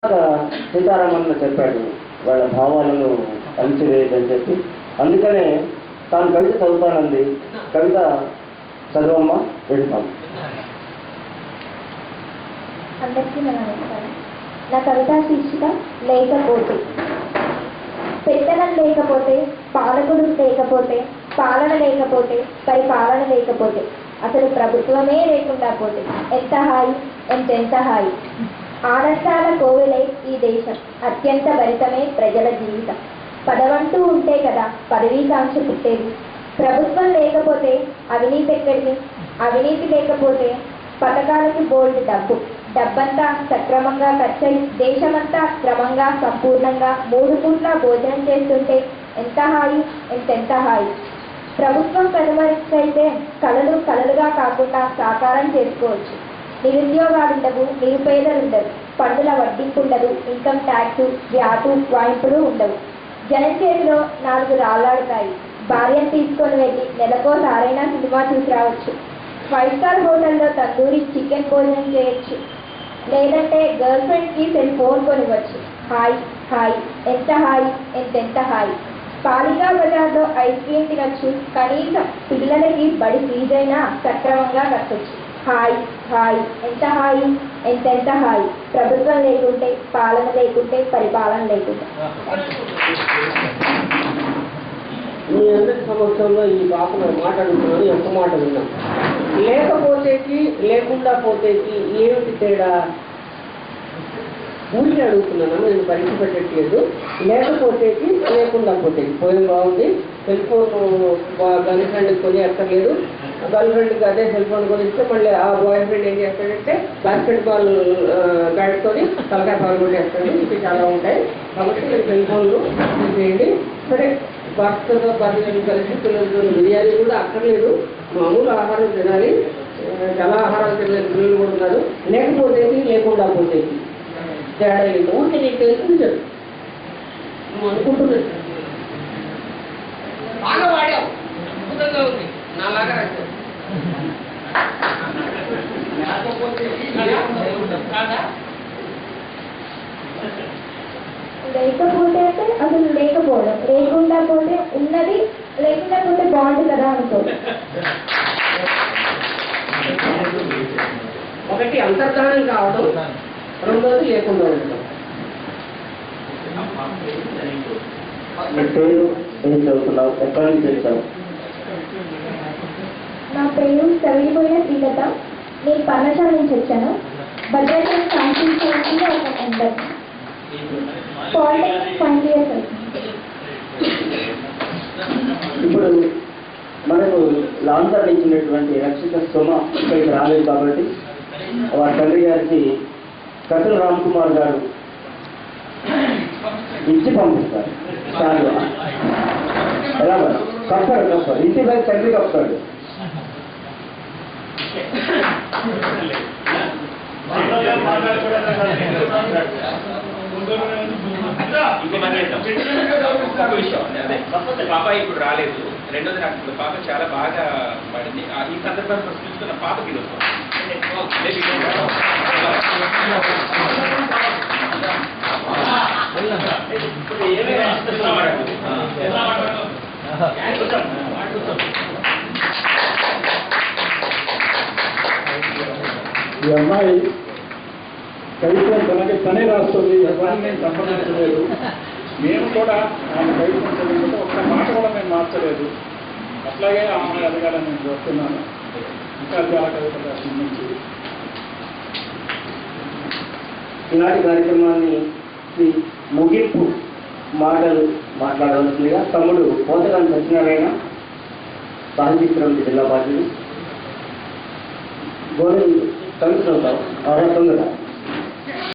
సీతారామన్న చెప్పాడు వాళ్ళ భావాలను అణిచివేయదని చెప్పి. అందుకనే తాను కవిత చదువుతానంది. కవిత చదువమ్మ వెళ్తాం. అందరికీ నమస్కారం. నా కవితా శీర్షిక లేకపోతే. పెత్తనం లేకపోతే, పాలకుడు లేకపోతే, పాలన లేకపోతే, పరిపాలన లేకపోతే, అసలు ప్రభుత్వమే లేకుండా పోతే ఎంత హాయి, ఎంతెంత హాయి. ఆనందాల కోవెలై ఈ దేశం, అత్యంత భరితమే ప్రజల జీవితం. పదవంటూ ఉంటే కదా పదవీకాంక్ష పుట్టేది. ప్రభుత్వం లేకపోతే అవినీతి ఎక్కడిది? అవినీతి లేకపోతే పథకాలకి బోల్డ్ డబ్బంతా సక్రమంగా ఖర్చయి దేశమంతా క్రమంగా సంపూర్ణంగా 3 పూట్ల భోజనం చేస్తుంటే ఎంత హాయి, ఎంతెంత హాయి. ప్రభుత్వం కనుమరుగైతే కలలు కలలుగా కాకుండా సాకారం చేసుకోవచ్చు. నిరుద్యోగాలుండవు, నిరుపేదలుండవు, పన్నుల వడ్డింపుండదు, ఇన్కమ్ ట్యాక్స్, వ్యాటు, వాయింపులు ఉండవు. జనం చేతిలో 4 రాళ్ళాడుతాయి. భార్యను తీసుకొని వెళ్ళి నెలకోసారైనా సినిమా చూసి రావచ్చు. 5 స్టార్ హోటల్లో తందూరి చికెన్ భోజనం చేయొచ్చు. లేదంటే గర్ల్ ఫ్రెండ్కి సెల్ ఫోన్ కొనివ్వచ్చు. హాయ్ హాయ్, ఎంత హాయి, ఎంతెంత హాయి. పాలికా బజార్లో ఐస్ క్రీమ్ తినొచ్చు. కనీసం పిల్లలకి బడి ఫీజైనా సక్రమంగా కట్టొచ్చు. హాయ్ హాయ్, ఎంత హాయి, ఎంతెంత హాయి. ప్రభుత్వం లేకుంటే, పాలన లేకుంటే, పరిపాలన లేకుంటే. మీ అందరి సమక్షంలో ఈ పాపను మాట్లాడుతున్నాను. ఎంత మాట విన్నాం. లేకపోతేకి లేకుండా పోతేకి ఏమిటి తేడా? ఊరికి అడుగుతున్నాను, నేను పరీక్ష పెట్టట్లేదు. లేకపోతేకి లేకుండా పోతేకి పోయిన బాగుంది. సెల్ ఫోన్ గర్ల్ ఫ్రెండ్కి కొని ఎక్కర్లేదు. గర్ల్ ఫ్రెండ్కి అదే సెల్ ఫోన్ కొనిస్తే మళ్ళీ ఆ బాయ్ ఫ్రెండ్ ఏం చేస్తాడంటే బాస్కెట్ బాల్ బ్యాట్తోని తలకాయ పాల్గొనేస్తాడు. ఇవి చాలా ఉంటాయి. కాబట్టి మీరు సెల్ ఫోన్లు చేయండి. సరే, భర్తతో భార్యను కలిసి పిల్లలతో బిర్యానీ కూడా అక్కర్లేదు. మామూలు ఆహారం తినాలి. చాలా ఆహారాలు తినలేదు పిల్లలు కూడా ఉన్నారు. లేకపోతేకి లేకుండా పోతేకి తేడా లేదు. ఊరికి నీకు తెలుసు నువ్వు అనుకుంటున్నాను. బాగా వాడావు, అద్భుతంగా ఉంది, నాలాగా రాశావు. లేకపోతే అంటే అసలు లేకపోవడం, లేకుండా పోతే ఉన్నది, లేకుండా పోతే బాగుంటుంది కదా అనుకో. ఒకటి అంతర్ధానం కావడం, రెండోది లేకుండా ఉండడం. మీ పేరు ఏం చదువుతున్నావు? ఎక్కడి నుంచి వచ్చావు? నా పేరు చదివిపోయిన శ్రీలత. నేను పర్ణశాల నుంచి వచ్చాను. భద్రాచలం కాన్స్టిట్యూన్సీలో ఒక మెంబర్. పాలిటెక్నిక్ 5 years అవుతుంది. ఇప్పుడు మనకు లాంఛనం ఇచ్చినటువంటి రక్షిత సుమ ఇక్కడికి రాలేదు కాబట్టి వారి తండ్రి గారికి కపిల రామ్ కుమార్ గారు ఇచ్చి పంపిస్తారు. చాలా ఎలా కప్పాడు ఇంటి బయట తండ్రి కప్పాడు. ఒక విషయం అదే పాప ఇప్పుడు రాలేదు. రెండోది నాకు ఇప్పుడు పాప చాలా బాగా పడింది. ఈ సందర్భాన్ని ప్రశ్నిస్తున్న పాపకి ఈ అమ్మాయి కవిత్వం తనే రాస్తుంది. ఎవరిని నేను సంప్రదించలేదు. మేము కూడా ఆమె కవిత్వం చదివితే ఒక్క మాట కూడా మేము మార్చలేదు. అట్లాగే ఆ అమ్మాయి ఎదగాలని నేను చూస్తున్నాను. ఇంకా చాలా కవితలు రాసింది. ఈనాటి కార్యక్రమాన్ని ముగింపు మాటలు మాట్లాడవలసిందిగా తమ్ముడు పోతగాని సత్యనారాయణ, సాహిత్యం జిల్లా బాధ్యులు, గోవింద్ కవిత చదువుతారు. తొందరగా